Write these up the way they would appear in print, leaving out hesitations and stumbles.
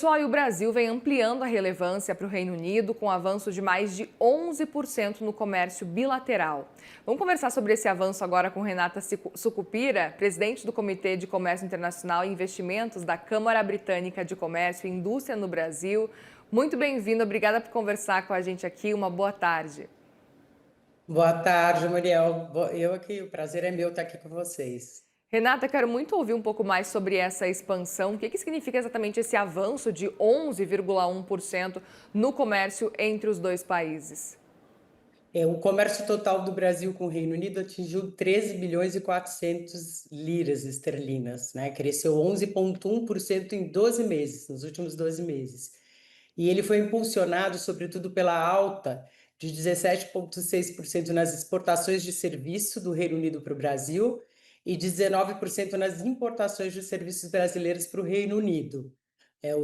Só e o Brasil vem ampliando a relevância para o Reino Unido com avanço de mais de 11% no comércio bilateral. Vamos conversar sobre esse avanço agora com Renata Sucupira, presidente do Comitê de Comércio Internacional e Investimentos da Câmara Britânica de Comércio e Indústria no Brasil. Muito bem-vindo, obrigada por conversar com a gente aqui. Uma boa tarde. Boa tarde, Muriel. Eu aqui, o prazer é meu estar aqui com vocês. Renata, quero muito ouvir um pouco mais sobre essa expansão. O que significa exatamente esse avanço de 11,1% no comércio entre os dois países? O comércio total do Brasil com o Reino Unido atingiu 13 bilhões e 400 liras esterlinas, né? Cresceu 11,1% em 12 meses, nos últimos 12 meses. E ele foi impulsionado, sobretudo, pela alta de 17,6% nas exportações de serviço do Reino Unido para o Brasil e 19% nas importações de serviços brasileiros para o Reino Unido.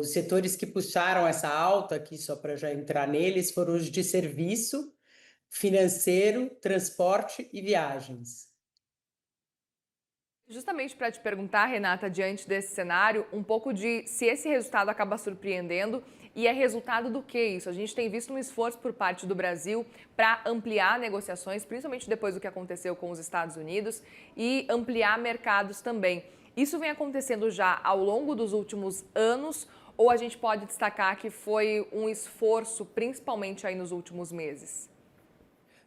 Os setores que puxaram essa alta, aqui só para já entrar neles, foram os de serviço, financeiro, transporte e viagens. Justamente para te perguntar, Renata, diante desse cenário, um pouco de se esse resultado acaba surpreendendo e é resultado do que isso? A gente tem visto um esforço por parte do Brasil para ampliar negociações, principalmente depois do que aconteceu com os Estados Unidos, e ampliar mercados também. Isso vem acontecendo já ao longo dos últimos anos ou a gente pode destacar que foi um esforço principalmente aí nos últimos meses?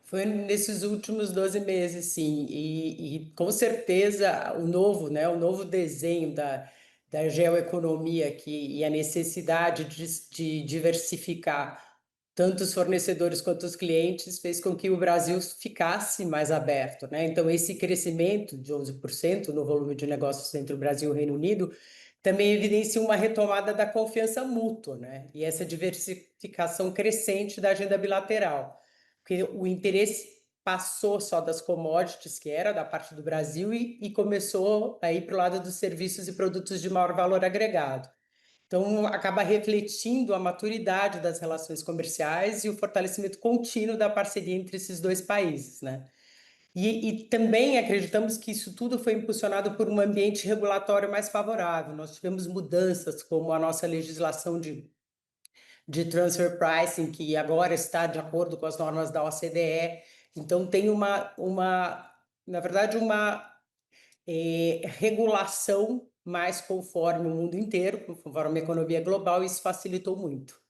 Foi nesses últimos 12 meses, sim, e com certeza o novo, né, o novo desenho da geoeconomia aqui e a necessidade de diversificar tanto os fornecedores quanto os clientes fez com que o Brasil ficasse mais aberto, né? Então, esse crescimento de 11% no volume de negócios entre o Brasil e o Reino Unido também evidencia uma retomada da confiança mútua, né? E essa diversificação crescente da agenda bilateral, porque o interesse passou só das commodities, que era da parte do Brasil, e começou a ir para o lado dos serviços e produtos de maior valor agregado. Então, acaba refletindo a maturidade das relações comerciais e o fortalecimento contínuo da parceria entre esses dois países, né? E também acreditamos que isso tudo foi impulsionado por um ambiente regulatório mais favorável. Nós tivemos mudanças, como a nossa legislação de transfer pricing, que agora está de acordo com as normas da OCDE. Então, tem na verdade, uma regulação mais conforme o mundo inteiro, conforme a economia global, e isso facilitou muito.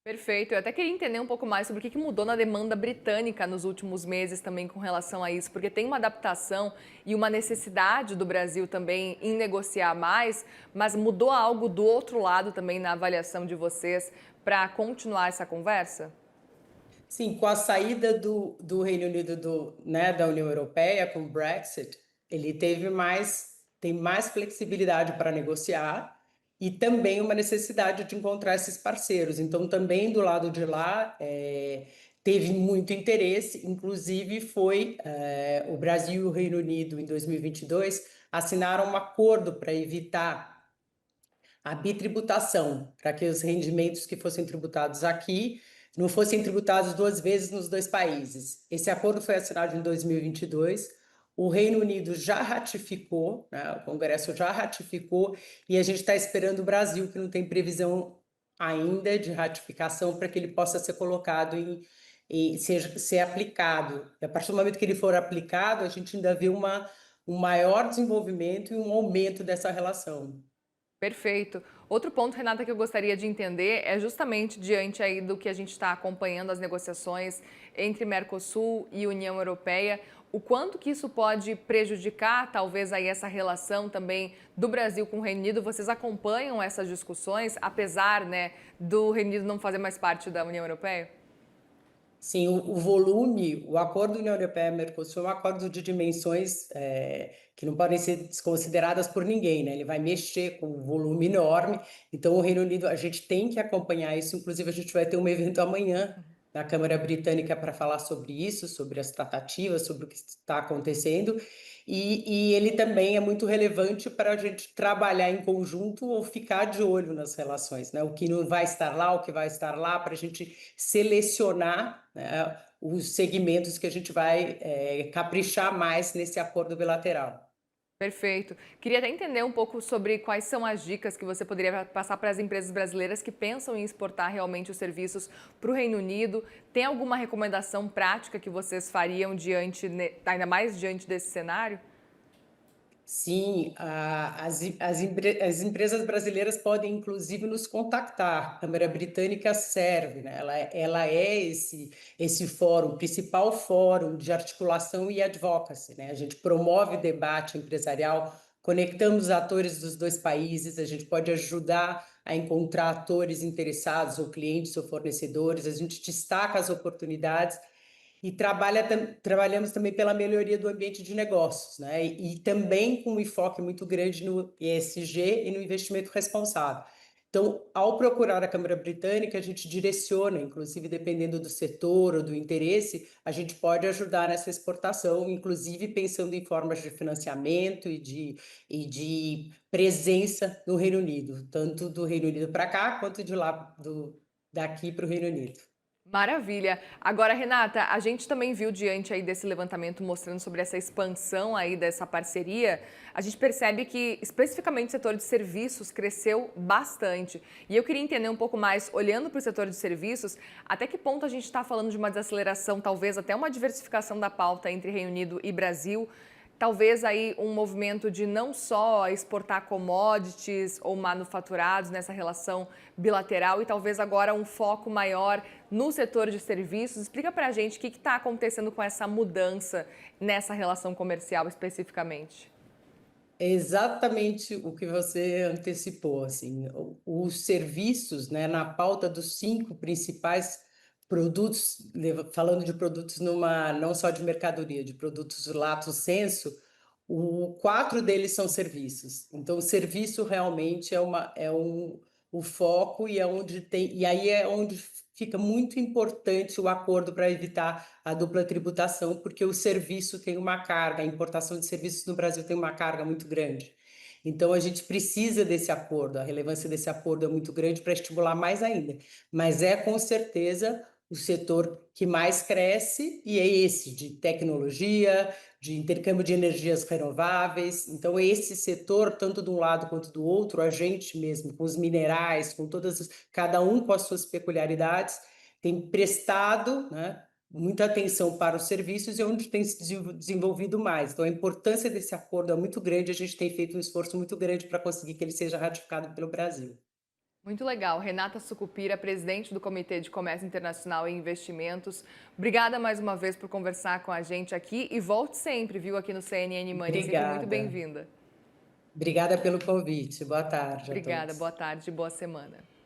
Perfeito. Eu até queria entender um pouco mais sobre o que mudou na demanda britânica nos últimos meses também com relação a isso, porque tem uma adaptação e uma necessidade do Brasil também em negociar mais, mas mudou algo do outro lado também na avaliação de vocês para continuar essa conversa? Sim, com a saída do Reino Unido né, da União Europeia, com o Brexit, ele tem mais flexibilidade para negociar e também uma necessidade de encontrar esses parceiros. Então, também do lado de lá, teve muito interesse, inclusive o Brasil e o Reino Unido, em 2022, assinaram um acordo para evitar a bitributação, para que os rendimentos que fossem tributados aqui não fossem tributados duas vezes nos dois países. Esse acordo foi assinado em 2022. O Reino Unido já ratificou, né, o Congresso já ratificou, e a gente está esperando o Brasil, que não tem previsão ainda de ratificação, para que ele possa ser colocado ser aplicado. E a partir do momento que ele for aplicado, a gente ainda vê um maior desenvolvimento e um aumento dessa relação. Perfeito. Outro ponto, Renata, que eu gostaria de entender é justamente diante aí do que a gente está acompanhando as negociações entre Mercosul e União Europeia, o quanto que isso pode prejudicar, talvez, aí essa relação também do Brasil com o Reino Unido. Vocês acompanham essas discussões, apesar, né, do Reino Unido não fazer mais parte da União Europeia? Sim, o volume, o acordo União Europeia-Mercosul é um acordo de dimensões que não podem ser desconsideradas por ninguém, né? Ele vai mexer com um volume enorme, então o Reino Unido, a gente tem que acompanhar isso, inclusive a gente vai ter um evento amanhã na Câmara Britânica para falar sobre isso, sobre as tratativas, sobre o que está acontecendo, e ele também é muito relevante para a gente trabalhar em conjunto ou ficar de olho nas relações, né? O que não vai estar lá, o que vai estar lá, para a gente selecionar, né, os segmentos que a gente vai caprichar mais nesse acordo bilateral. Perfeito. Queria até entender um pouco sobre quais são as dicas que você poderia passar para as empresas brasileiras que pensam em exportar realmente os serviços para o Reino Unido. Tem alguma recomendação prática que vocês fariam ainda mais diante desse cenário? Sim, as empresas brasileiras podem, inclusive, nos contactar. A Câmara Britânica serve, né? Ela é esse fórum, principal fórum de articulação e advocacy, né? A gente promove debate empresarial, conectamos atores dos dois países, a gente pode ajudar a encontrar atores interessados, ou clientes, ou fornecedores, a gente destaca as oportunidades e trabalhamos também pela melhoria do ambiente de negócios, né? E também com um enfoque muito grande no ESG e no investimento responsável. Então, ao procurar a Câmara Britânica, a gente direciona, inclusive dependendo do setor ou do interesse, a gente pode ajudar nessa exportação, inclusive pensando em formas de financiamento e de presença no Reino Unido, tanto do Reino Unido para cá, quanto de lá, daqui para o Reino Unido. Maravilha. Agora, Renata, a gente também viu diante aí desse levantamento mostrando sobre essa expansão aí dessa parceria, a gente percebe que especificamente o setor de serviços cresceu bastante. E eu queria entender um pouco mais, olhando para o setor de serviços, até que ponto a gente está falando de uma desaceleração, talvez até uma diversificação da pauta entre Reino Unido e Brasil. Talvez aí um movimento de não só exportar commodities ou manufaturados nessa relação bilateral e talvez agora um foco maior no setor de serviços. Explica pra gente o que está acontecendo com essa mudança nessa relação comercial especificamente. É exatamente o que você antecipou, assim, os serviços, né, na pauta dos 5 principais produtos, falando de produtos não só de mercadoria, de produtos lato sensu, 4 deles são serviços. Então, o serviço realmente o foco e aí é onde fica muito importante o acordo para evitar a dupla tributação, porque o serviço tem uma carga, a importação de serviços no Brasil tem uma carga muito grande. Então, a gente precisa desse acordo, a relevância desse acordo é muito grande para estimular mais ainda. Mas é com certeza o setor que mais cresce e é esse de tecnologia, de intercâmbio de energias renováveis. Então, esse setor, tanto de um lado quanto do outro, a gente mesmo, com os minerais, cada um com as suas peculiaridades, tem prestado, né, muita atenção para os serviços e onde tem se desenvolvido mais. Então, a importância desse acordo é muito grande, a gente tem feito um esforço muito grande para conseguir que ele seja ratificado pelo Brasil. Muito legal. Renata Sucupira, presidente do Comitê de Comércio Internacional e Investimentos. Obrigada mais uma vez por conversar com a gente aqui e volte sempre, viu, aqui no CNN Money. Sempre muito Obrigada. bem-vinda. Obrigada pelo convite. Boa tarde a Obrigada, todos. boa tarde e boa semana.